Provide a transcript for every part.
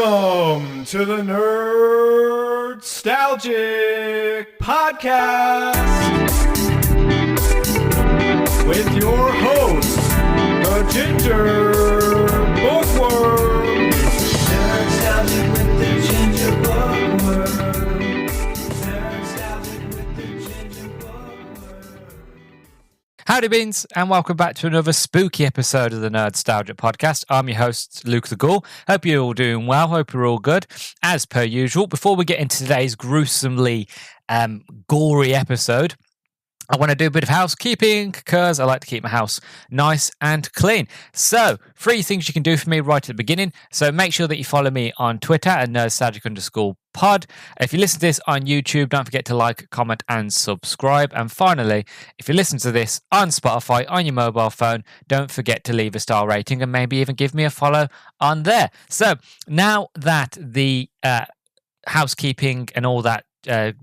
Welcome to the Nerdstalgic podcast with your host, the Ginger Bookworm. Nerdstalgic with the Ginger Bookworm. Nerdstalgic with the Ginger Bookworm. Howdy Beans, and welcome back to another spooky episode of the Nerdstalgic podcast. I'm your host, Luke the Ghoul. Hope you're all doing well. Hope you're all good. As per usual, before we get into today's gruesomely gory episode, I want to do a bit of housekeeping because I like to keep my house nice and clean. So, 3 things you can do for me right at the beginning. So, make sure that you follow me on Twitter at nerdstalgic_pod. If you listen to this on YouTube, don't forget to like, comment, and subscribe. And finally, if you listen to this on Spotify on your mobile phone, don't forget to leave a star rating and maybe even give me a follow on there. So, now that the housekeeping and all that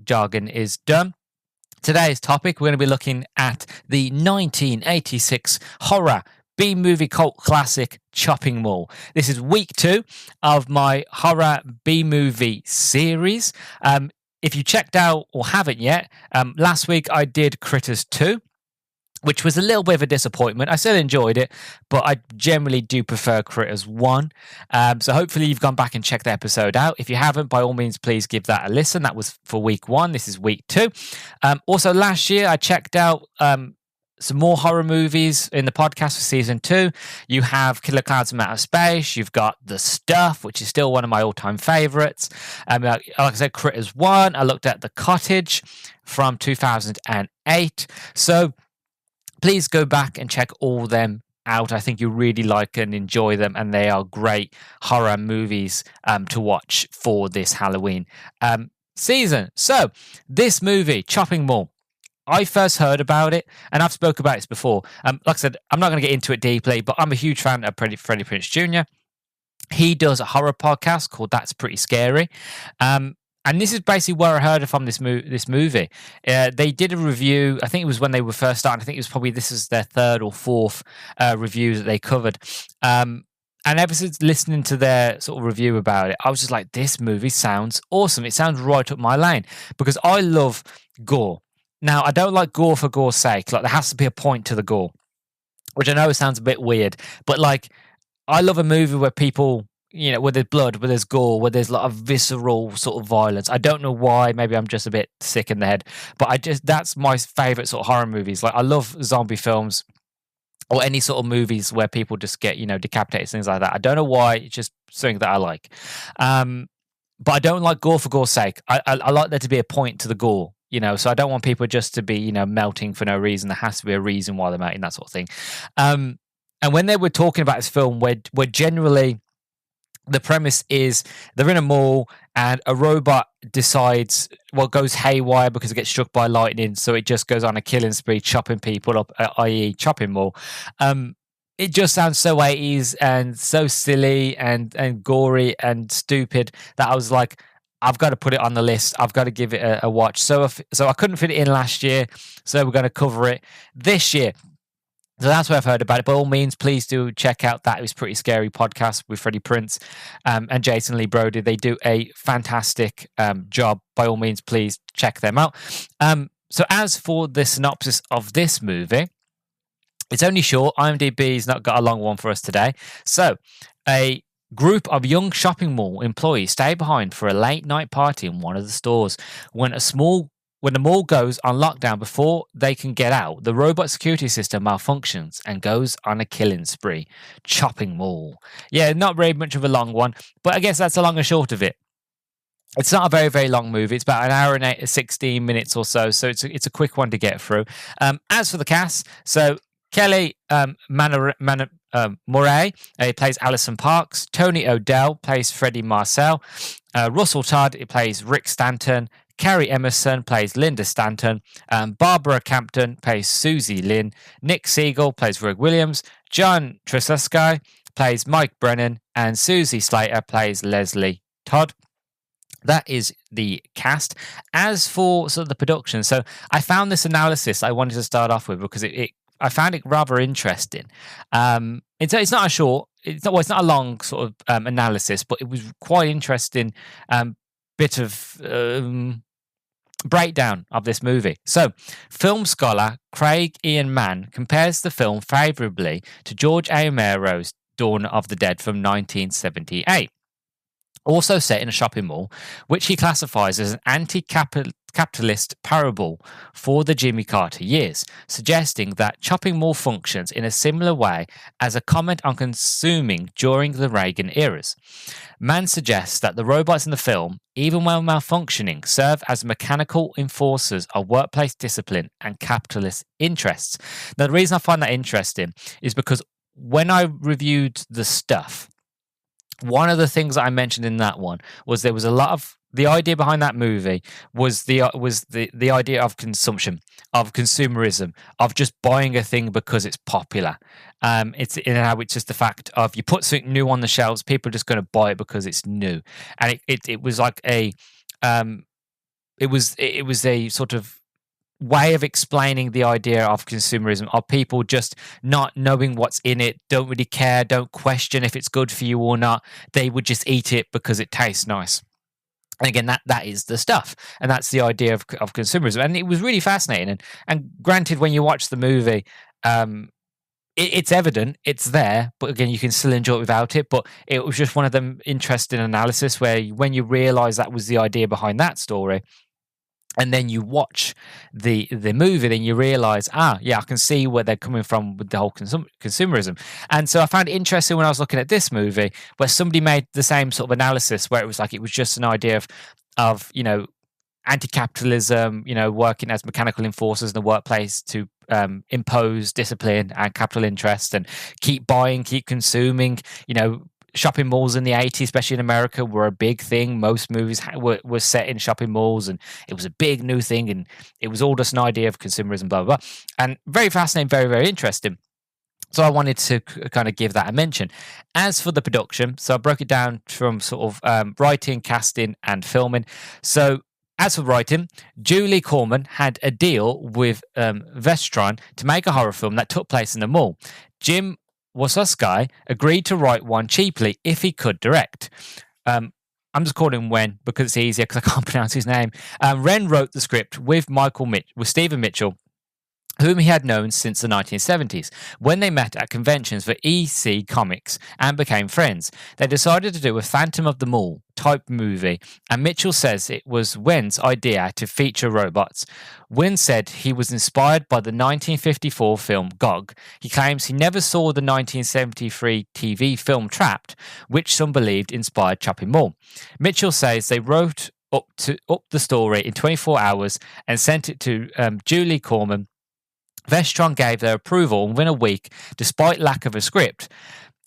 jargon is done, today's topic, we're going to be looking at the 1986 horror B-movie cult classic Chopping Mall. This is week 2 of my horror B-movie series. If you checked out or haven't yet, last week I did Critters 2, which was a little bit of a disappointment. I still enjoyed it, but I generally do prefer Critters 1. So hopefully you've gone back and checked the episode out. If you haven't, by all means, please give that a listen. That was for week 1. This is week 2. Also, last year I checked out some more horror movies in the podcast for season 2. You have Killer Clowns from Outer Space. You've got The Stuff, which is still one of my all-time favorites. Like I said, Critters 1. I looked at The Cottage from 2008. So please go back and check all them out. I think you'll really like and enjoy them, and they are great horror movies to watch for this Halloween season. So, this movie, Chopping Mall, I first heard about it, and I've spoken about this before. Like I said, I'm not going to get into it deeply, but I'm a huge fan of Freddie Prinze Jr. He does a horror podcast called That's Pretty Scary. And this is basically where I heard it from this movie. They did a review. I think it was when they were first starting. I think it was probably this is their 3rd or 4th review that they covered. And ever since listening to their sort of review about it, I was just like, this movie sounds awesome. It sounds right up my lane because I love gore. Now, I don't like gore for gore's sake. Like, there has to be a point to the gore, which I know sounds a bit weird, but like, I love a movie where people, you know, where there's blood, where there's gore, where there's a lot of visceral sort of violence. I don't know why. Maybe I'm just a bit sick in the head, but that's my favorite sort of horror movies. Like, I love zombie films or any sort of movies where people just get, you know, decapitated, things like that. I don't know why. It's just something that I like. But I don't like gore for gore's sake. I like there to be a point to the gore, you know, so I don't want people just to be, you know, melting for no reason. There has to be a reason why they're melting, that sort of thing. And when they were talking about this film, where generally the premise is they're in a mall and a robot decides, goes haywire because it gets struck by lightning. So it just goes on a killing spree, chopping people up, i.e. Chopping Mall. It just sounds so 80s and so silly and gory and stupid that I was like, I've got to put it on the list. I've got to give it a watch. So I couldn't fit it in last year. So we're going to cover it this year. So that's where I've heard about it. By all means, please do check out That Was Pretty Scary podcast with Freddie Prinze and Jason Lee Brody. They do a fantastic job. By all means, please check them out. So as for the synopsis of this movie, it's only short. IMDb's not got a long one for us today. So a group of young shopping mall employees stay behind for a late night party in one of the stores. When the mall goes on lockdown before they can get out, the robot security system malfunctions and goes on a killing spree. Chopping Mall. Yeah, not very much of a long one, but I guess that's the long and short of it. It's not a very, very long movie. It's about an hour and 16 minutes or so, so it's a quick one to get through. As for the cast, so Kelly Moray plays Alison Parks. Tony O'Dell plays Freddie Marcel. Russell Todd plays Rick Stanton. Carrie Emerson plays Linda Stanton. Barbara Campton plays Susie Lynn. Nick Siegel plays Greg Williams. John Tresuski plays Mike Brennan. And Susie Slater plays Leslie Todd. That is the cast. As for sort of the production, so I found this analysis I wanted to start off with because it found it rather interesting. It's not a short, it's not a long sort of analysis, but it was quite interesting. Bit of breakdown of this movie. So, film scholar Craig Ian Mann compares the film favourably to George A. Romero's Dawn of the Dead from 1978. Also set in a shopping mall, which he classifies as an anti-capitalist parable for the Jimmy Carter years, suggesting that shopping mall functions in a similar way as a comment on consuming during the Reagan eras. Mann suggests that the robots in the film, even while malfunctioning, serve as mechanical enforcers of workplace discipline and capitalist interests. Now, the reason I find that interesting is because when I reviewed the stuff, one of the things that I mentioned in that one was there was a lot of the idea behind that movie was the idea of consumption, of consumerism, of just buying a thing because it's popular. It's just the fact of you put something new on the shelves, people are just going to buy it because it's new, and it was like it was a sort of way of explaining the idea of consumerism, of people just not knowing what's in it, don't really care, don't question if it's good for you or not. They would just eat it because it tastes nice. And again, that is the stuff, and that's the idea of consumerism. And it was really fascinating. And granted, when you watch the movie, it's evident, it's there, but again, you can still enjoy it without it. But it was just one of them interesting analysis where when you realise that was the idea behind that story, and then you watch the movie, then you realise, I can see where they're coming from with the whole consumerism. And so I found it interesting when I was looking at this movie, where somebody made the same sort of analysis, where it was like it was just an idea of anti-capitalism, working as mechanical enforcers in the workplace to impose discipline and capital interest, and keep buying, keep consuming. Shopping malls in the 80s, especially in America, were a big thing. Most movies were set in shopping malls, and it was a big new thing, and it was all just an idea of consumerism, blah, blah, blah. And very fascinating, very, very interesting. So I wanted to kind of give that a mention. As for the production, so I broke it down from sort of writing, casting, and filming. So as for writing, Julie Corman had a deal with Vestron to make a horror film that took place in the mall. Jim Wasuskai agreed to write one cheaply if he could direct. I'm just calling him Wen because it's easier because I can't pronounce his name. Ren wrote the script with Stephen Mitchell, whom he had known since the 1970s. When they met at conventions for EC Comics and became friends, they decided to do a Phantom of the Mall type movie, and Mitchell says it was Wen's idea to feature robots. Wen said he was inspired by the 1954 film Gog. He claims he never saw the 1973 TV film Trapped, which some believed inspired Chopping Mall. Mitchell says they wrote up the story in 24 hours and sent it to Julie Corman. Vestron gave their approval, and within a week, despite lack of a script,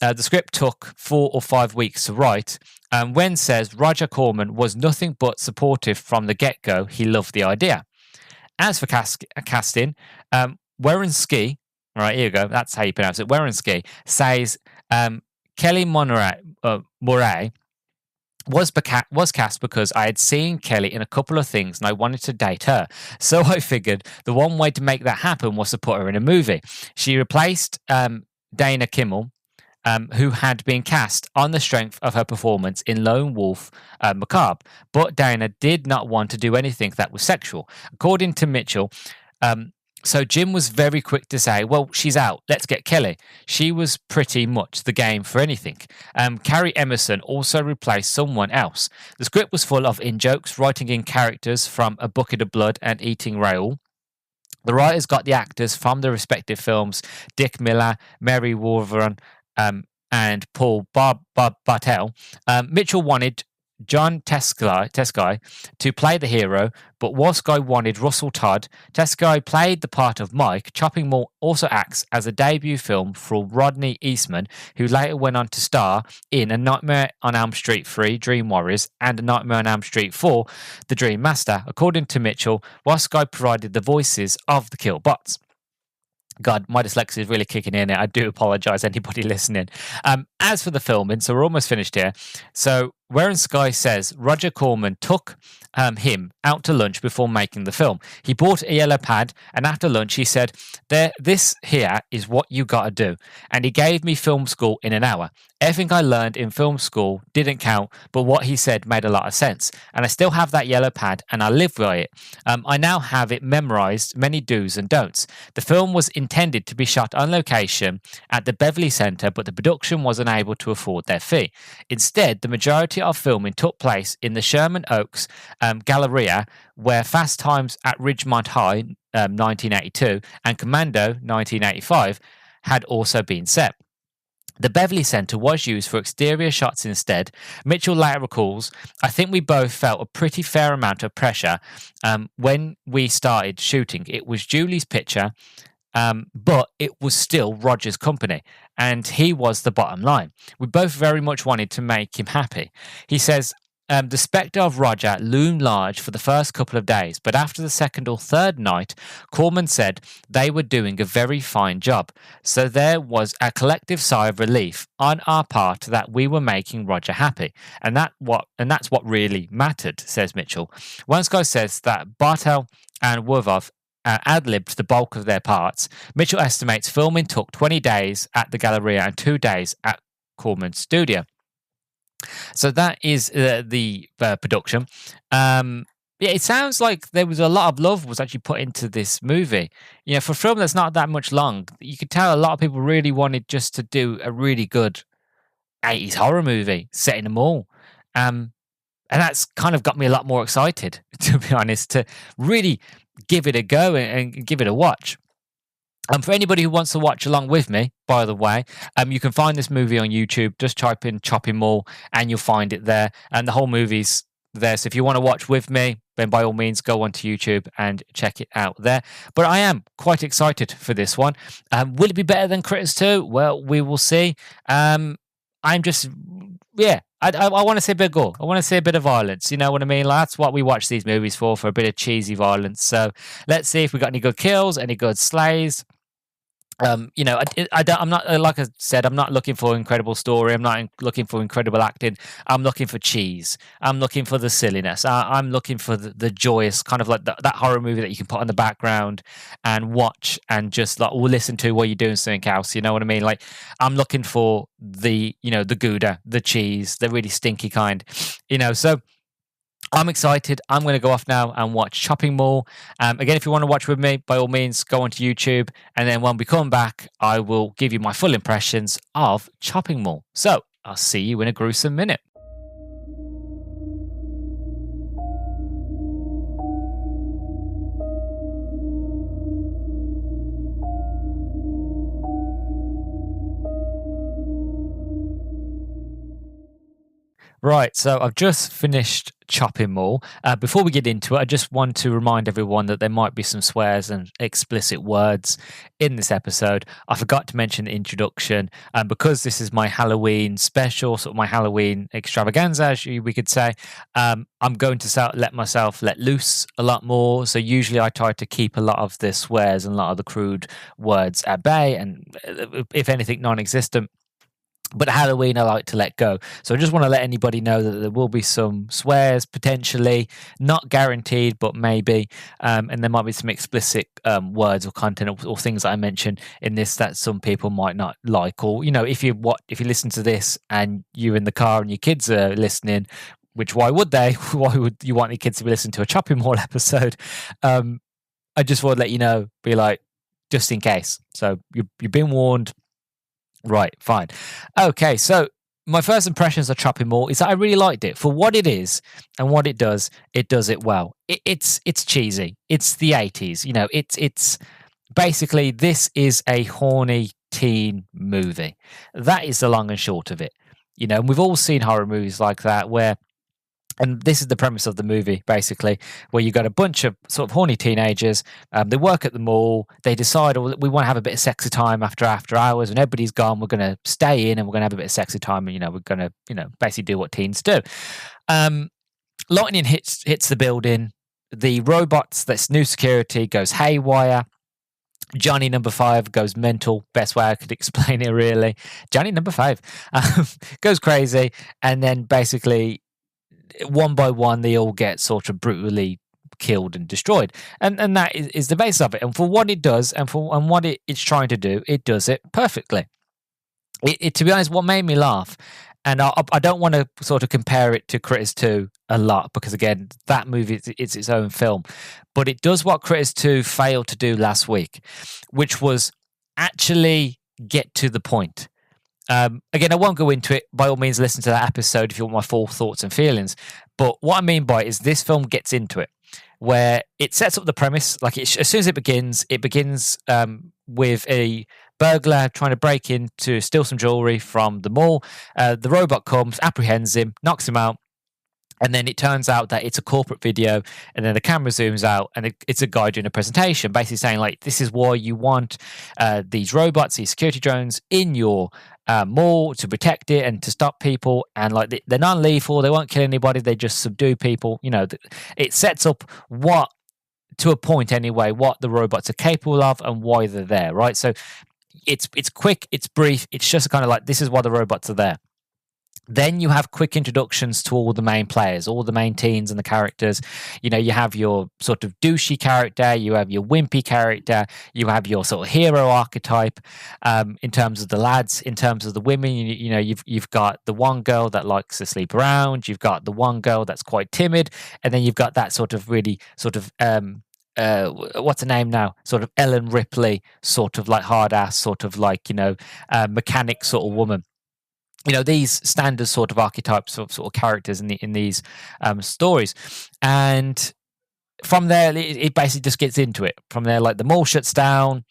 the script took 4 or 5 weeks to write. Wen says Roger Corman was nothing but supportive from the get-go. He loved the idea. As for casting, Wierenski, right, here you go, that's how you pronounce it, Wierenski, says Kelly Moray was cast because I had seen Kelly in a couple of things and I wanted to date her. So I figured the one way to make that happen was to put her in a movie. She replaced Dana Kimmel, who had been cast on the strength of her performance in Lone Wolf Macabre. But Dana did not want to do anything that was sexual. According to Mitchell, so Jim was very quick to say, well, she's out, let's get Kelly. She was pretty much the game for anything. Carrie Emerson also replaced someone else. The script was full of in-jokes, writing in characters from A Bucket of Blood and Eating Raoul. The writers got the actors from the respective films, Dick Miller, Mary Wolverine, and Paul Bartel. Mitchell wanted John Teskey to play the hero, but Wasuskai wanted Russell Todd. Teskey played the part of Mike. Chopping Mall also acts as a debut film for Rodney Eastman, who later went on to star in A Nightmare on Elm Street 3, Dream Warriors, and A Nightmare on Elm Street 4, The Dream Master. According to Mitchell, Wasuskai provided the voices of the Killbots. God, my dyslexia is really kicking in. I do apologise, anybody listening. As for the filming, so we're almost finished here. So wherein Sky says Roger Corman took him out to lunch before making the film. He bought a yellow pad, and after lunch he said, this here is what you gotta do. And he gave me film school in an hour. Everything I learned in film school didn't count, but what he said made a lot of sense. And I still have that yellow pad, and I live by it. I now have it memorized, many do's and don'ts. The film was intended to be shot on location at the Beverly Center, but the production wasn't able to afford their fee. Instead, the majority of filming took place in the Sherman Oaks Galleria, where Fast Times at Ridgemont High, 1982, and Commando, 1985, had also been set. The Beverly Center was used for exterior shots instead. Mitchell later recalls, I think we both felt a pretty fair amount of pressure when we started shooting. It was Julie's picture, but it was still Roger's company, and he was the bottom line. We both very much wanted to make him happy. He says, the spectre of Roger loomed large for the first couple of days, but after the second or third night, Corman said they were doing a very fine job. So there was a collective sigh of relief on our part that we were making Roger happy, and that's what really mattered, says Mitchell. One guy says that Bartel and Wovov ad-libbed the bulk of their parts. Mitchell estimates filming took 20 days at the Galleria and 2 days at Corman's studio. So that is the production. It sounds like there was a lot of love was actually put into this movie. You know, for a film that's not that much long, you could tell a lot of people really wanted just to do a really good 80s horror movie set in a mall. And that's kind of got me a lot more excited, to be honest, to really give it a go and give it a watch. For anybody who wants to watch along with me, by the way, you can find this movie on YouTube. Just type in Chopping Mall and you'll find it there. And the whole movie's there. So if you want to watch with me, then by all means, go onto YouTube and check it out there. But I am quite excited for this one. Will it be better than Critters 2? Well, we will see. I want to see a bit of gore. I want to see a bit of violence. You know what I mean? Like, that's what we watch these movies for a bit of cheesy violence. So let's see if we got any good kills, any good slays. I'm not, like I said, I'm not looking for incredible story. I'm not looking for incredible acting. I'm looking for cheese. I'm looking for the silliness. I'm looking for the joyous kind of like that horror movie that you can put on the background and watch and just like listen to while you're doing something else. You know what I mean? Like, I'm looking for the Gouda, the cheese, the really stinky kind. So I'm excited. I'm going to go off now and watch Chopping Mall. Again, if you want to watch with me, by all means, go onto YouTube. And then when we come back, I will give you my full impressions of Chopping Mall. So I'll see you in a gruesome minute. Right, so I've just finished Chopping Mall. Before we get into it, I just want to remind everyone that there might be some swears and explicit words in this episode. I forgot to mention the introduction, because this is my Halloween special, sort of my Halloween extravaganza, as we could say. I'm going to let myself let loose a lot more. So usually I try to keep a lot of the swears and a lot of the crude words at bay, and if anything, non-existent. But Halloween, I like to let go. So I just want to let anybody know that there will be some swears, potentially, not guaranteed, but maybe. And there might be some explicit words or content or things that I mention in this that some people might not like. Or, if you listen to this and you're in the car and your kids are listening, which why would they? Why would you want your kids to be listening to a Chopping Mall episode? I just want to let you know, be like, just in case. So you've been warned. Right, fine. Okay, so my first impressions of Chopping Mall is that I really liked it for what it is and what it does. It does it well. It's cheesy. It's the 80s. It's basically, this is a horny teen movie. That is the long and short of it. And we've all seen horror movies like that where, and this is the premise of the movie, basically, where you got a bunch of sort of horny teenagers. They work at the mall. They decide, we want to have a bit of sexy time after hours. When everybody's gone, we're going to stay in and we're going to have a bit of sexy time. And, we're going to, basically do what teens do. Lightning hits the building. The robots, that's new security, goes haywire. Johnny number 5 goes mental. Best way I could explain it, really. Johnny number 5 goes crazy, and then basically one by one, they all get sort of brutally killed and destroyed, and that is the base of it. And for what it does, and what it's trying to do, it does it perfectly. To be honest, what made me laugh, and I don't want to sort of compare it to Critters 2 a lot, because again, that movie it's its own film, but it does what Critters 2 failed to do last week, which was actually get to the point. Again, I won't go into it. By all means, listen to that episode if you want my full thoughts and feelings. But what I mean by it is this film gets into it, where it sets up the premise. Like as soon as it begins with a burglar trying to break in to steal some jewelry from the mall. The robot comes, apprehends him, knocks him out. And then it turns out that it's a corporate video, and then the camera zooms out, and it's a guy doing a presentation, basically saying, like, this is why you want these robots, these security drones in your mall to protect it and to stop people. And like they're non-lethal, they won't kill anybody, they just subdue people. You know, it sets up what, to a point anyway, what the robots are capable of and why they're there, right? So it's quick, it's brief, it's just kind of like, this is why the robots are there. Then you have quick introductions to all the main players, all the main teens and the characters. You know, you have your sort of douchey character, you have your wimpy character, you have your sort of hero archetype. In terms of the lads, in terms of the women, you know, you've got the one girl that likes to sleep around, you've got the one girl that's quite timid, and then you've got that sort of really sort of what's her name now? Sort of Ellen Ripley, sort of like hard ass, sort of like, you know, mechanic sort of woman. You know, these standard sort of archetypes of sort of characters in these stories. And from there, it basically just gets into it. From there, like the mall shuts down,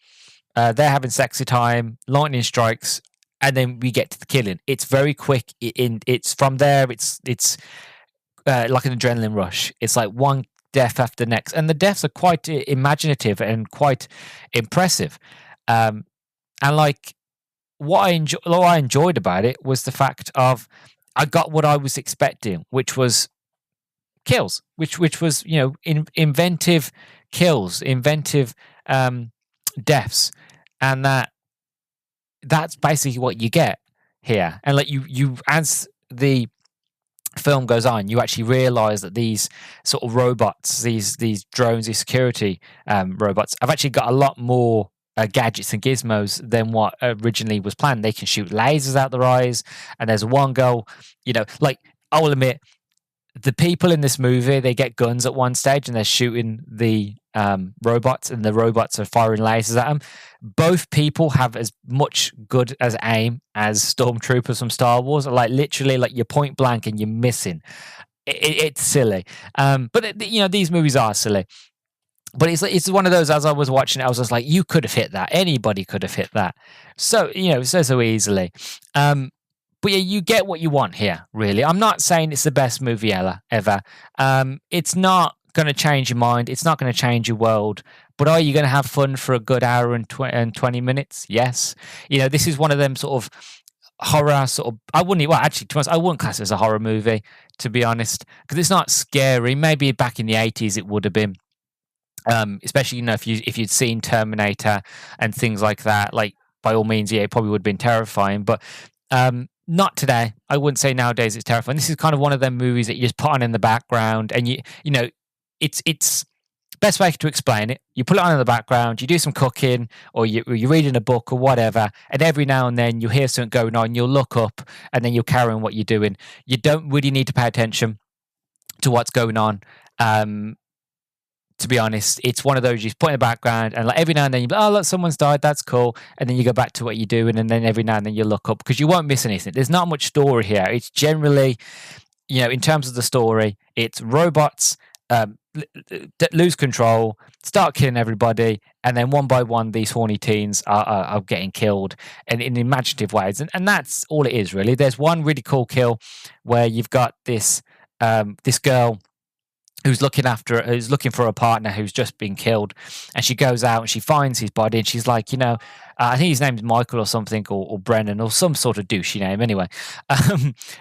they're having sexy time, lightning strikes, and then we get to the killing. It's very quick. It's from there, it's like an adrenaline rush. It's like one death after the next. And the deaths are quite imaginative and quite impressive. And like, what I enjoyed about it was the fact of I got what I was expecting, which was kills, which was, you know, inventive kills, inventive deaths, and that's basically what you get here. And like you as the film goes on, you actually realize that these sort of robots, these drones, these security robots, have actually got a lot more gadgets and gizmos than what originally was planned. They can shoot lasers out their eyes, and there's one girl, you know, like, I will admit, the people in this movie, they get guns at one stage and they're shooting the robots, and the robots are firing lasers at them. Both people have as much good as aim as stormtroopers from Star Wars. Like literally, like you're point blank and you're missing. It's silly, but you know, these movies are silly. But it's one of those, as I was watching it, I was just like, you could have hit that. Anybody could have hit that. So, you know, so easily. But yeah, you get what you want here, really. I'm not saying it's the best movie ever. It's not going to change your mind. It's not going to change your world. But are you going to have fun for a good hour and 20 minutes? Yes. You know, this is one of them sort of horror sort of, I wouldn't class it as a horror movie, to be honest, because it's not scary. Maybe back in the 80s it would have been. Especially, you know, if you'd seen Terminator and things like that, like, by all means, yeah, it probably would have been terrifying, but not today. I wouldn't say nowadays it's terrifying. This is kind of one of them movies that you just put on in the background, and you know, it's best way to explain it. You put it on in the background, you do some cooking, or you're reading a book or whatever, and every now and then you hear something going on, you'll look up, and then you'll carry on what you're doing. You don't really need to pay attention to what's going on. To be honest, it's one of those you just put in the background, and like every now and then you be, oh look, someone's died, that's cool, and then you go back to what you're doing, and then every now and then you look up, because you won't miss anything. There's not much story here. It's generally, you know, in terms of the story, it's robots lose control, start killing everybody, and then one by one these horny teens are getting killed, and in imaginative ways, and that's all it is, really. There's one really cool kill where you've got this girl who's looking for a partner who's just been killed, and she goes out and she finds his body, and she's like, you know, I think his name's Michael or something, or Brennan, or some sort of douchey name. Anyway,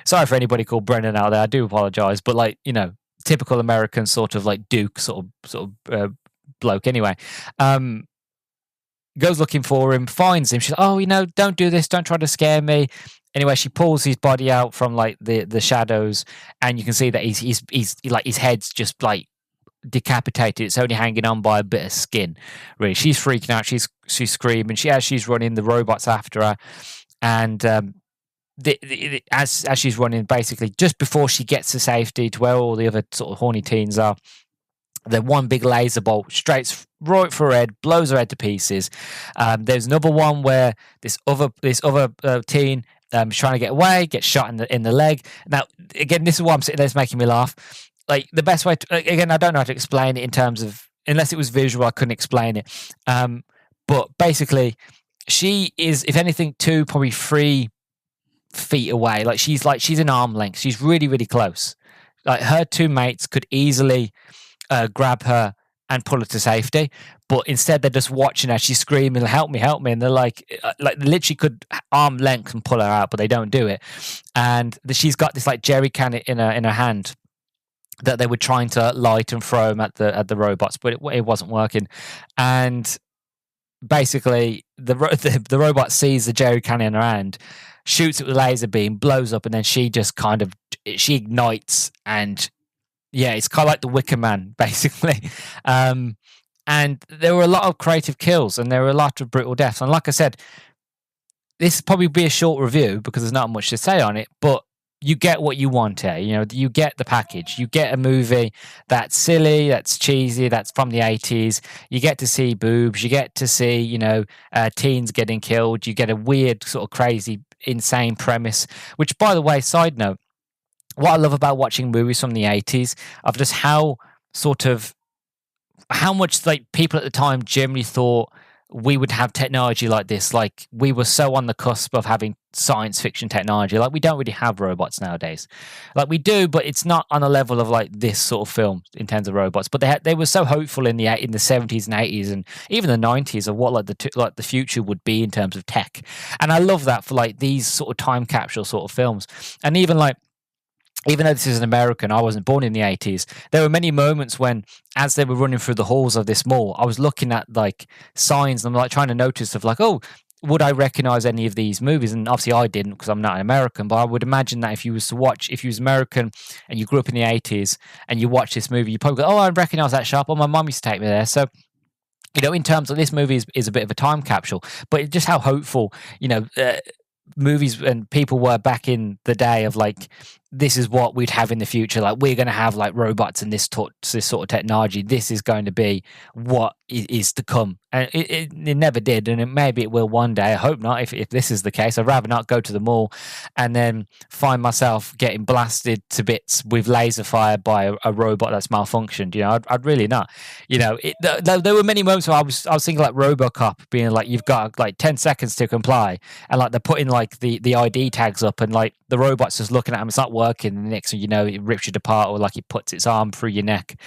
sorry for anybody called Brennan out there. I do apologize, but like, you know, typical American sort of like Duke sort of bloke. Anyway, goes looking for him, finds him. She's like, oh, you know, don't do this, don't try to scare me. Anyway, she pulls his body out from like the shadows, and you can see that he's like his head's just like decapitated. It's only hanging on by a bit of skin. Really, she's freaking out. She's screaming. As she's running, the robots after her, and as she's running, basically just before she gets to safety to where all the other sort of horny teens are, the one big laser bolt straight right for her head, blows her head to pieces. There's another one where this other teen is trying to get away, gets shot in the leg. Now, again, this is why I'm sitting there, it's making me laugh. Like, the best way to, again, I don't know how to explain it in terms of, unless it was visual, I couldn't explain it. But basically, she is, if anything, 2, probably 3 feet away. Like, she's an arm length. She's really, really close. Like, her 2 mates could easily grab her and pull her to safety, but instead they're just watching her. She's screaming, "Help me, help me!" And they're like literally could arm length and pull her out, but they don't do it. And she's got this like jerry can in her hand that they were trying to light and throw them at the robots, but it wasn't working. And basically, the robot sees the jerry can in her hand, shoots it with a laser beam, blows up, and then she just she ignites. And yeah, it's kind of like the Wicker Man, basically. And there were a lot of creative kills, and there were a lot of brutal deaths. And like I said, this will probably be a short review because there's not much to say on it, but you get what you want here. You know, you get the package. You get a movie that's silly, that's cheesy, that's from the 80s. You get to see boobs. You get to see, teens getting killed. You get a weird, sort of crazy, insane premise, which, by the way, side note, what I love about watching movies from the 80s of just how much like people at the time generally thought we would have technology like this. Like, we were so on the cusp of having science fiction technology. Like, we don't really have robots nowadays. Like, we do, but it's not on a level of like this sort of film in terms of robots. But they were so hopeful in the 70s and 80s and even the 90s of what the future would be in terms of tech. And I love that for like these sort of time capsule sort of films. And even though this is an American, I wasn't born in the 80s, there were many moments when, as they were running through the halls of this mall, I was looking at like signs and I'm like trying to notice of like, oh, would I recognize any of these movies? And obviously I didn't because I'm not an American, but I would imagine that if you was American and you grew up in the 80s and you watch this movie, you probably go, oh, I recognize that shop. Oh, my mum used to take me there. So, in terms of this movie is a bit of a time capsule, but just how hopeful, movies and people were back in the day of like, this is what we'd have in the future. Like, we're going to have like robots and this sort of technology. This is going to be what is to come. And it never did. And maybe it will one day. I hope not. If this is the case, I'd rather not go to the mall and then find myself getting blasted to bits with laser fire by a robot that's malfunctioned. I'd really not. There were many moments where I was thinking like RoboCop, being like, you've got like 10 seconds to comply, and like they're putting like the ID tags up, and like the robot's just looking at them. It's not working. And the next thing you know, it rips you apart, or like it puts its arm through your neck.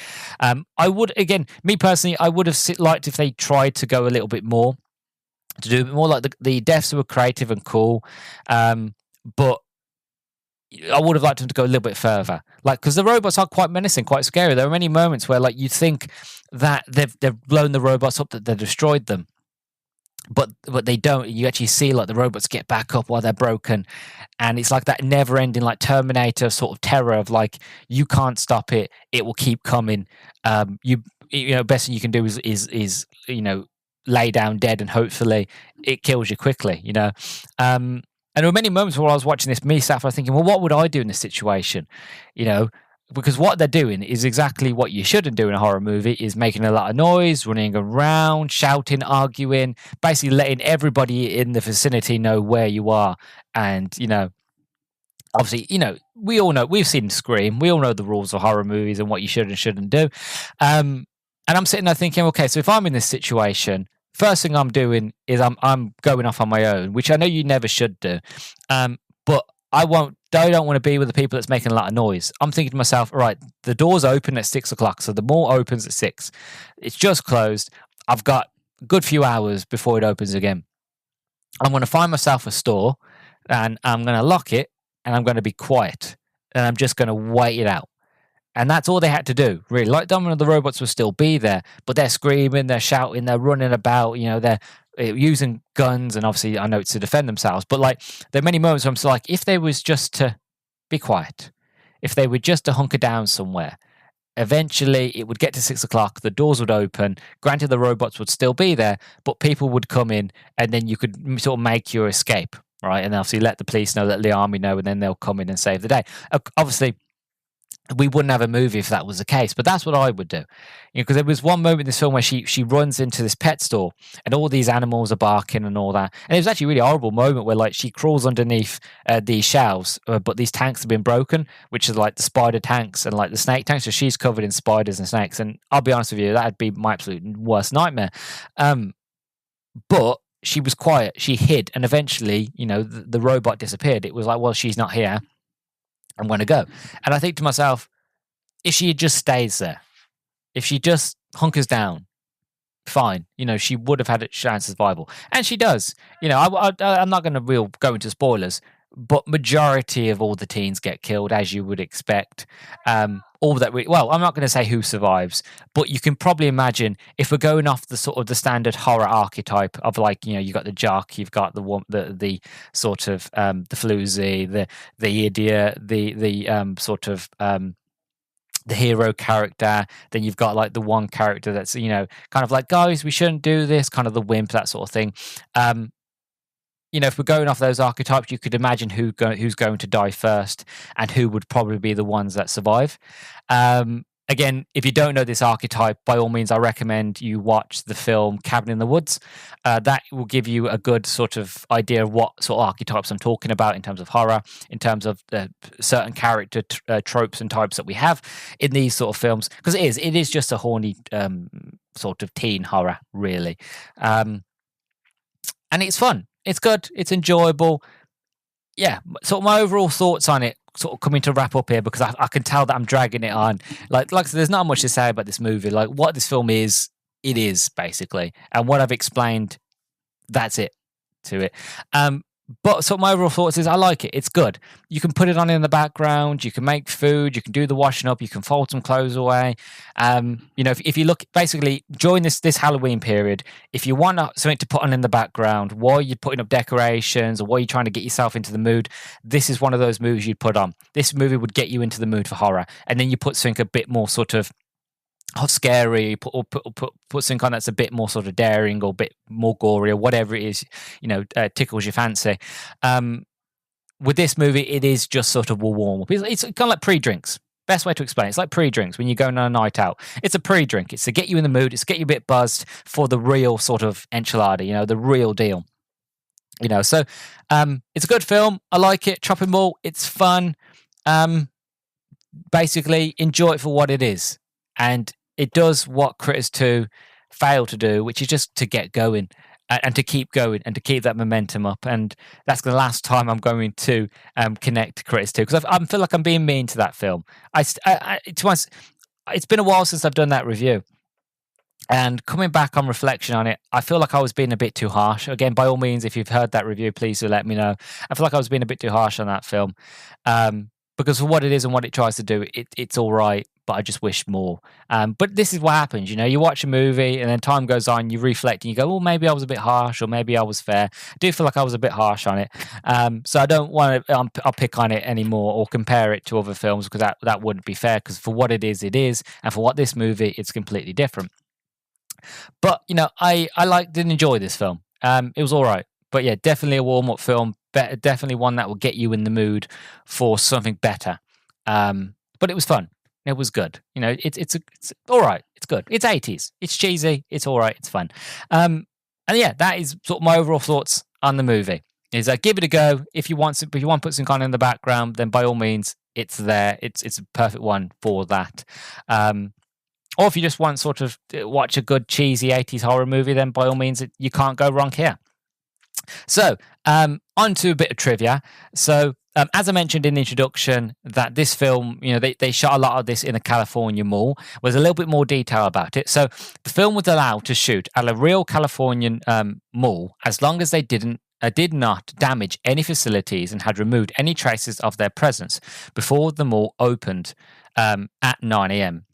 Me personally, I would have liked if they tried to go a little bit more, to do a bit more. Like the deaths were creative and cool, but I would have liked them to go a little bit further. Like, because the robots are quite menacing, quite scary. There are many moments where like you think that they've blown the robots up, that they've destroyed them, but they don't. You actually see like the robots get back up while they're broken, and it's like that never-ending like Terminator sort of terror of like, you can't stop it; it will keep coming. Best thing you can do is lay down dead, and hopefully it kills you quickly. And there were many moments where I was watching this myself, I was thinking, well, what would I do in this situation? Because what they're doing is exactly what you shouldn't do in a horror movie, is making a lot of noise, running around, shouting, arguing, basically letting everybody in the vicinity know where you are. And, obviously, we all know, we've seen Scream, we all know the rules of horror movies and what you should and shouldn't do. And I'm sitting there thinking, okay, so if I'm in this situation, first thing I'm doing is I'm going off on my own, which I know you never should do. But I don't want to be with the people that's making a lot of noise. I'm thinking to myself, all right, the doors open at 6 o'clock, so the mall opens at 6. It's just closed. I've got a good few hours before it opens again. I'm going to find myself a store, and I'm going to lock it, and I'm going to be quiet, and I'm just going to wait it out. And that's all they had to do, really. Like, the robots will still be there, but they're screaming, they're shouting, they're running about, they're using guns, and obviously I know it's to defend themselves, but like there are many moments where I'm like, if they was just to be quiet, if they were just to hunker down somewhere, eventually it would get to 6 o'clock, the doors would open, granted the robots would still be there, but people would come in, and then you could sort of make your escape, right? And obviously let the police know, let the army know, and then they'll come in and save the day. Obviously we wouldn't have a movie if that was the case, but that's what I would do. Because there was one moment in this film where she runs into this pet store, and all these animals are barking and all that, and it was actually a really horrible moment where like she crawls underneath these shelves, but these tanks have been broken, which is like the spider tanks and like the snake tanks, so she's covered in spiders and snakes, and I'll be honest with you, that'd be my absolute worst nightmare. But she was quiet, she hid, and eventually, the robot disappeared. It was like, well, she's not here, I'm going to go. And I think to myself, if she just stays there, if she just hunkers down, fine. She would have had a chance of survival. And she does. I'm not going to go into spoilers, but majority of all the teens get killed, as you would expect. I'm not going to say who survives, but you can probably imagine, if we're going off the sort of the standard horror archetype of like, you got the jock, you've got the sort of the floozy, the idiot, the sort of the hero character. Then you've got like the one character that's kind of like, guys, we shouldn't do this, kind of the wimp, that sort of thing. If we're going off those archetypes, you could imagine who's going to die first and who would probably be the ones that survive. Again, if you don't know this archetype, by all means, I recommend you watch the film Cabin in the Woods. That will give you a good sort of idea of what sort of archetypes I'm talking about in terms of horror, in terms of certain character tropes and types that we have in these sort of films. Because it is just a horny sort of teen horror, really. And it's fun. It's good. It's enjoyable. Yeah. So my overall thoughts on it, sort of coming to wrap up here, because I can tell that I'm dragging it on. Like I said, there's not much to say about this movie. Like what this film is, it is basically, and what I've explained, that's it to it. But so my overall thoughts is I like it. It's good. You can put it on in the background. You can make food. You can do the washing up. You can fold some clothes away. If you look, basically during this Halloween period, if you want something to put on in the background while you're putting up decorations or while you're trying to get yourself into the mood, this is one of those movies you'd put on. This movie would get you into the mood for horror, and then you put something a bit more sort of scary, put something on that's a bit more sort of daring or a bit more gory or whatever it is, tickles your fancy. With this movie, it is just sort of a warm up. It's kind of like pre-drinks. Best way to explain it. It's like pre-drinks when you're going on a night out. It's a pre-drink. It's to get you in the mood. It's to get you a bit buzzed for the real sort of enchilada, the real deal. So it's a good film. I like it. Chopping Mall. It's fun. Basically, enjoy it for what it is. And it does what Critters 2 failed to do, which is just to get going and to keep going and to keep that momentum up. And that's the last time I'm going to connect to Critters 2, because I feel like I'm being mean to that film. It's been a while since I've done that review. And coming back on reflection on it, I feel like I was being a bit too harsh. Again, by all means, if you've heard that review, please do let me know. I feel like I was being a bit too harsh on that film. Because for what it is and what it tries to do, it's all right, but I just wish more. But this is what happens, you watch a movie and then time goes on, you reflect and you go, well, maybe I was a bit harsh or maybe I was fair. I do feel like I was a bit harsh on it. So I don't want to I'll pick on it anymore or compare it to other films, because that wouldn't be fair, because for what it is. And for what this movie, it's completely different. But, I didn't enjoy this film. It was all right. But yeah, definitely a warm-up film. Definitely one that will get you in the mood for something better. But it was fun. It was good. It's all right. It's good. It's 80s. It's cheesy. It's all right. It's fun. And yeah, that is sort of my overall thoughts on the movie. Is give it a go. If you want to put some kind in the background, then by all means, it's there. It's a perfect one for that. Or if you just want sort of watch a good cheesy 80s horror movie, then by all means, you can't go wrong here. So, on to a bit of trivia. So, as I mentioned in the introduction, that this film, they shot a lot of this in a California mall. There's a little bit more detail about it. So, the film was allowed to shoot at a real Californian mall as long as they did not damage any facilities and had removed any traces of their presence before the mall opened at 9 a.m.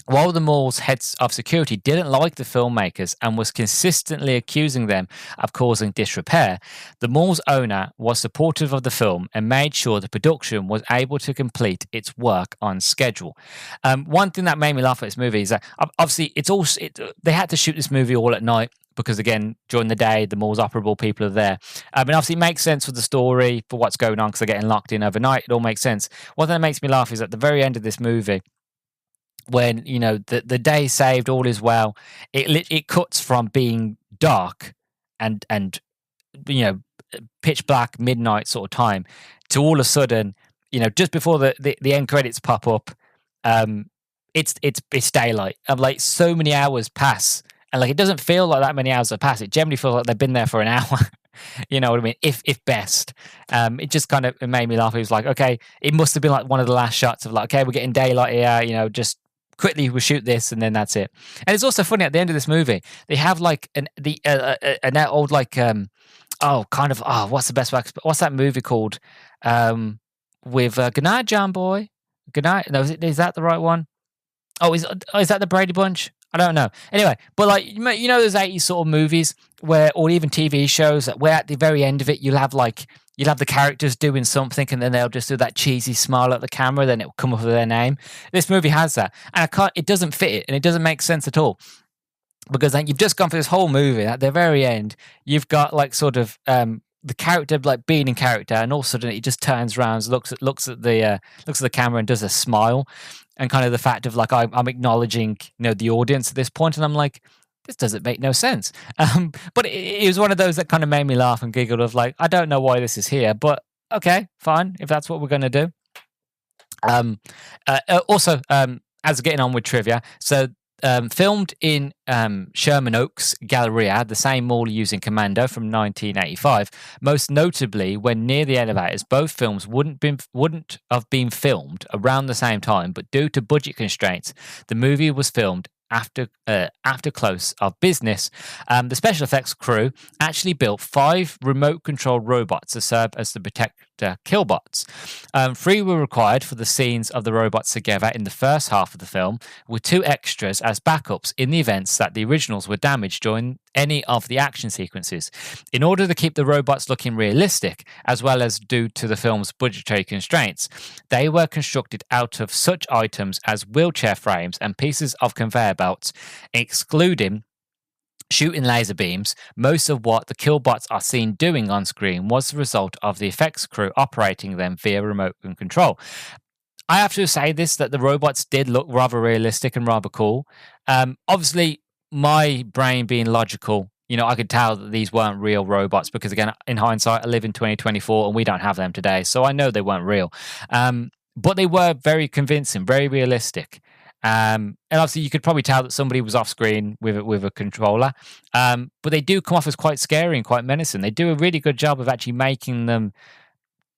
While the mall's heads of security didn't like the filmmakers and was consistently accusing them of causing disrepair, the mall's owner was supportive of the film and made sure the production was able to complete its work on schedule. One thing that made me laugh at this movie is that obviously they had to shoot this movie all at night because, again, during the day the mall's operable, people are there. And obviously it makes sense for the story, for what's going on, because they're getting locked in overnight. It all makes sense. One thing that makes me laugh is at the very end of this movie, when the day saved, all is well, it cuts from being dark and pitch black midnight sort of time to all of a sudden, just before the end credits pop up, it's daylight, and like so many hours pass, and like it doesn't feel like that many hours have passed. It generally feels like they've been there for an hour. You know what I mean? If best. It just kind of made me laugh. It was like, okay, it must have been like one of the last shots of like, okay, we're getting daylight here, just quickly we'll shoot this and then that's it. And it's also funny at the end of this movie, they have like an old like what's the best way? What's that movie called? With Good Night, John Boy. Good Night. No, is that the right one? Oh, is that the Brady Bunch? I don't know. Anyway, but like those 80s sort of movies or even TV shows where at the very end of it you'll have the characters doing something and then they'll just do that cheesy smile at the camera, then it'll come up with their name. This movie has that, and it doesn't fit it, and it doesn't make sense at all, because then you've just gone for this whole movie. At the very end, you've got like sort of the character like being in character, and all of a sudden it just turns around, looks at the camera and does a smile, and kind of the fact of like I'm acknowledging the audience at this point, and I'm like, this doesn't make no sense. But it was one of those that kind of made me laugh and giggled of like, I don't know why this is here, but okay, fine, if that's what we're going to do. Also, as getting on with trivia, so filmed in Sherman Oaks Galleria, the same mall used in Commando from 1985. Most notably, when near the elevators, both films wouldn't have been filmed around the same time, but due to budget constraints, the movie was filmed after close of business. The special effects crew actually built 5 remote-controlled robots to serve as the protector killbots. 3 were required for the scenes of the robots together in the first half of the film, with 2 extras as backups in the events that the originals were damaged during any of the action sequences. In order to keep the robots looking realistic, as well as due to the film's budgetary constraints, they were constructed out of such items as wheelchair frames and pieces of conveyor belts, excluding shooting laser beams. Most of what the killbots are seen doing on screen was the result of the effects crew operating them via remote control. I have to say that the robots did look rather realistic and rather cool. Obviously, my brain being logical, I could tell that these weren't real robots because, again, in hindsight, I live in 2024 and we don't have them today, so I know they weren't real. But they were very convincing, very realistic. And obviously, you could probably tell that somebody was off screen with a controller. But they do come off as quite scary and quite menacing. They do a really good job of actually making them,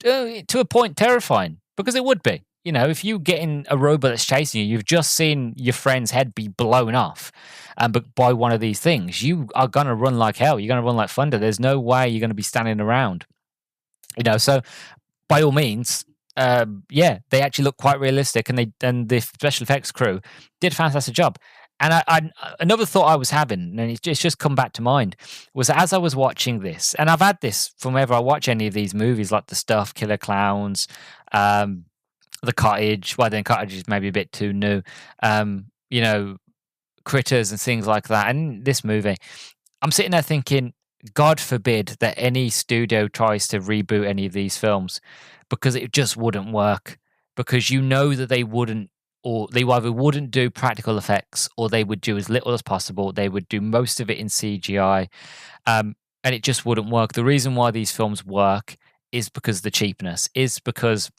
to a point, terrifying, because it would be. If you get in a robot that's chasing you, you've just seen your friend's head be blown off, but by one of these things, you are going to run like hell. You're going to run like thunder. There's no way you're going to be standing around. So by all means, they actually look quite realistic, and the special effects crew did a fantastic job. And I another thought I was having, and it's just come back to mind, was as I was watching this, and I've had this from whenever I watch any of these movies, like The Stuff, Killer Clowns, The Cottage. Well, then Cottage is maybe a bit too new. Critters and things like that. And this movie, I'm sitting there thinking, God forbid that any studio tries to reboot any of these films, because it just wouldn't work. Because that they wouldn't, or they either wouldn't do practical effects, or they would do as little as possible. They would do most of it in CGI, and it just wouldn't work. The reason why these films work is because of the cheapness, is because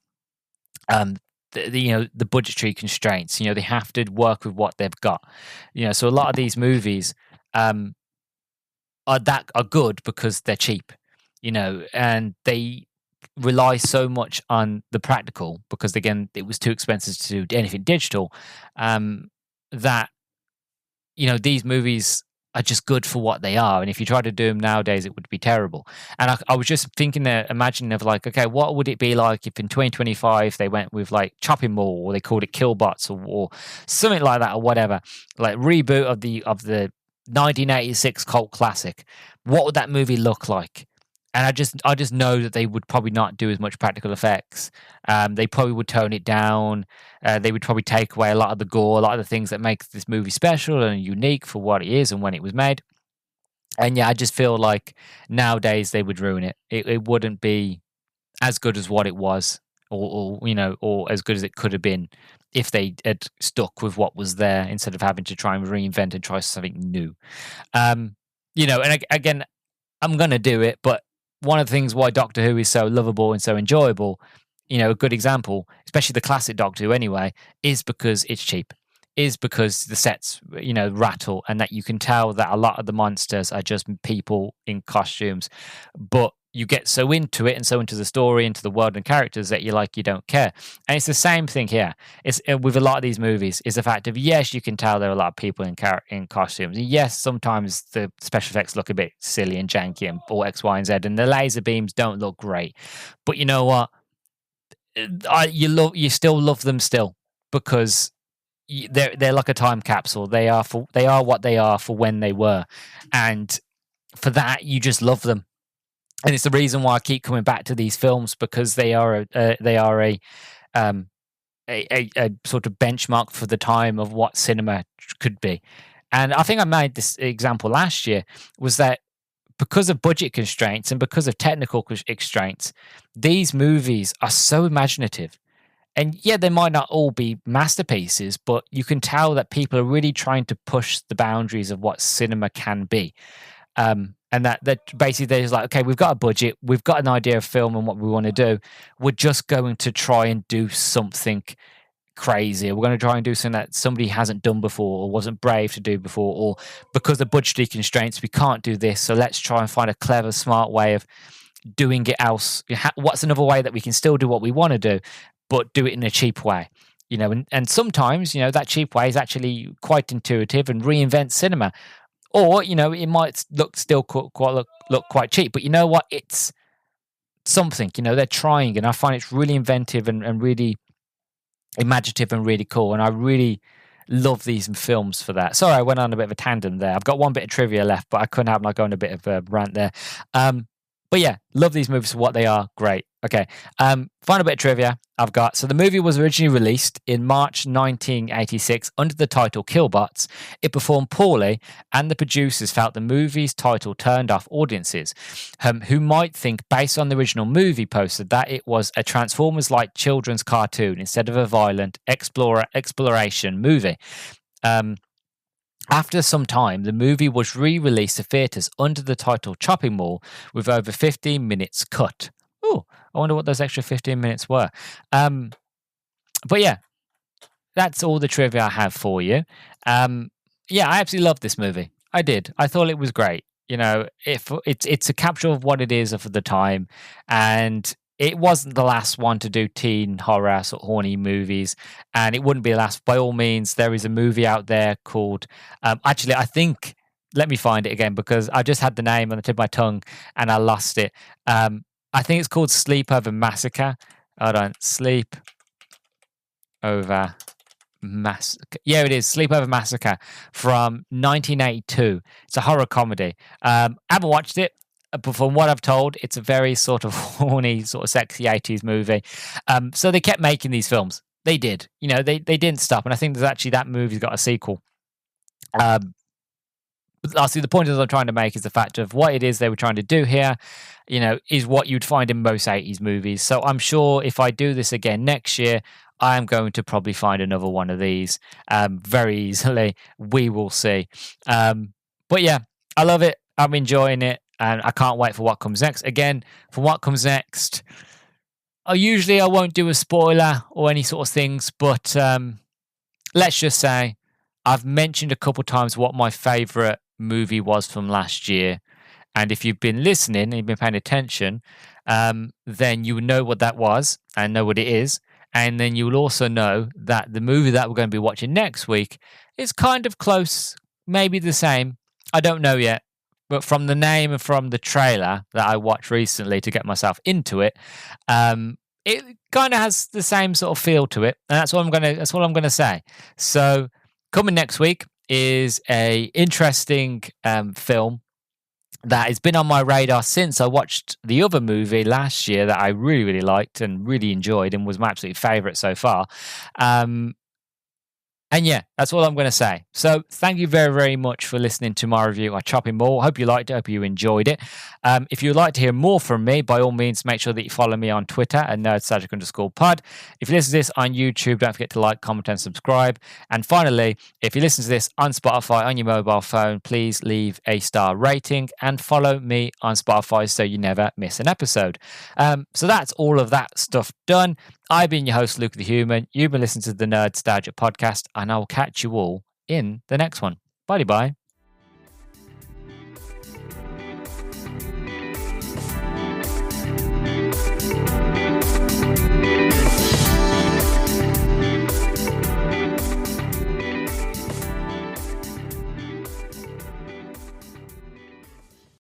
the budgetary constraints. They have to work with what they've got. So a lot of these movies are good because they're cheap. And they rely so much on the practical because, again, it was too expensive to do anything digital. That these movies are just good for what they are. And if you try to do them nowadays, it would be terrible. And I was just thinking, imagining of like, okay, what would it be like if in 2025 they went with like Chopping Mall, or they called it Killbots, or something like that, or whatever, like reboot of the 1986 cult classic. What would that movie look like? And I just know that they would probably not do as much practical effects. They probably would tone it down. They would probably take away a lot of the gore, a lot of the things that make this movie special and unique for what it is and when it was made. And yeah, I just feel like nowadays they would ruin it. It wouldn't be as good as what it was, or as good as it could have been if they had stuck with what was there instead of having to try and reinvent and try something new. And again, I'm gonna do it, but one of the things why Doctor Who is so lovable and so enjoyable, a good example, especially the classic Doctor Who anyway, is because it's cheap, is because the sets, rattle, and that you can tell that a lot of the monsters are just people in costumes, but you get so into it and so into the story, into the world and characters that you don't care. And it's the same thing here. It's with a lot of these movies, is the fact of, yes, you can tell there are a lot of people in costumes. And yes, sometimes the special effects look a bit silly and janky and all X, Y, and Z, and the laser beams don't look great. But you know what? You still love them still, because they're like a time capsule. They are what they are for when they were, and for that you just love them. And it's the reason why I keep coming back to these films, because they are a sort of benchmark for the time of what cinema could be. And I think I made this example last year, was that because of budget constraints and because of technical constraints, these movies are so imaginative. And yeah, they might not all be masterpieces, but you can tell that people are really trying to push the boundaries of what cinema can be. And that basically they're just like, okay, we've got a budget, we've got an idea of film and what we want to do. We're just going to try and do something crazy. We're going to try and do something that somebody hasn't done before or wasn't brave to do before, or because of budgetary constraints, we can't do this. So let's try and find a clever, smart way of doing it else. What's another way that we can still do what we want to do, but do it in a cheap way? And sometimes, that cheap way is actually quite intuitive and reinvent cinema. Or, it might look quite cheap, but you know what? It's something, they're trying, and I find it's really inventive and really imaginative and really cool. And I really love these films for that. Sorry, I went on a bit of a tandem there. I've got one bit of trivia left, but I couldn't have like going a bit of a rant there. But yeah, love these movies for what they are. Great. Okay. Final bit of trivia I've got. So the movie was originally released in March 1986 under the title Killbots. It performed poorly, and the producers felt the movie's title turned off audiences, who might think, based on the original movie poster, that it was a Transformers-like children's cartoon instead of a violent exploration movie. After some time, the movie was re-released to theatres under the title Chopping Mall, with over 15 minutes cut. Oh, I wonder what those extra 15 minutes were. But yeah, that's all the trivia I have for you. Yeah, I absolutely loved this movie. I did. I thought it was great. It's a capture of what it is of the time, and it wasn't the last one to do teen horror sort of horny movies, and it wouldn't be the last. By all means, there is a movie out there called, actually, I think, let me find it again, because I just had the name on the tip of my tongue and I lost it. I think it's called Sleepover Massacre. Hold on, Sleepover Massacre. Yeah, it is Sleepover Massacre from 1982. It's a horror comedy. I haven't watched it, but from what I've told, it's a very sort of horny, sort of sexy 80s movie. So they kept making these films. They did. They didn't stop. And I think there's actually, that movie's got a sequel. Lastly, the point that I'm trying to make is the fact of what it is they were trying to do here, is what you'd find in most 80s movies. So I'm sure if I do this again next year, I am going to probably find another one of these very easily. We will see. But yeah, I love it. I'm enjoying it. And I can't wait for what comes next. Again, for what comes next, I won't do a spoiler or any sort of things, but let's just say I've mentioned a couple times what my favourite movie was from last year. And if you've been listening and you've been paying attention, then you know what that was and know what it is. And then you will also know that the movie that we're going to be watching next week is kind of close, maybe the same. I don't know yet. But from the name and from the trailer that I watched recently to get myself into it, it kind of has the same sort of feel to it, and that's what I'm gonna say. So coming next week is a interesting film that has been on my radar since I watched the other movie last year that I really, really liked and really enjoyed and was my absolute favorite so far. And yeah, that's all I'm going to say. So thank you very, very much for listening to my review of Chopping Mall. Hope you liked it. Hope you enjoyed it. If you'd like to hear more from me, by all means, make sure that you follow me on Twitter at nerdstalgic_pod. If you listen to this on YouTube, don't forget to like, comment, and subscribe. And finally, if you listen to this on Spotify on your mobile phone, please leave a star rating and follow me on Spotify so you never miss an episode. So that's all of that stuff done. I've been your host, Luke the Human. You've been listening to the Nerdstalgic podcast, and I'll catch you all in the next one. Bye-bye.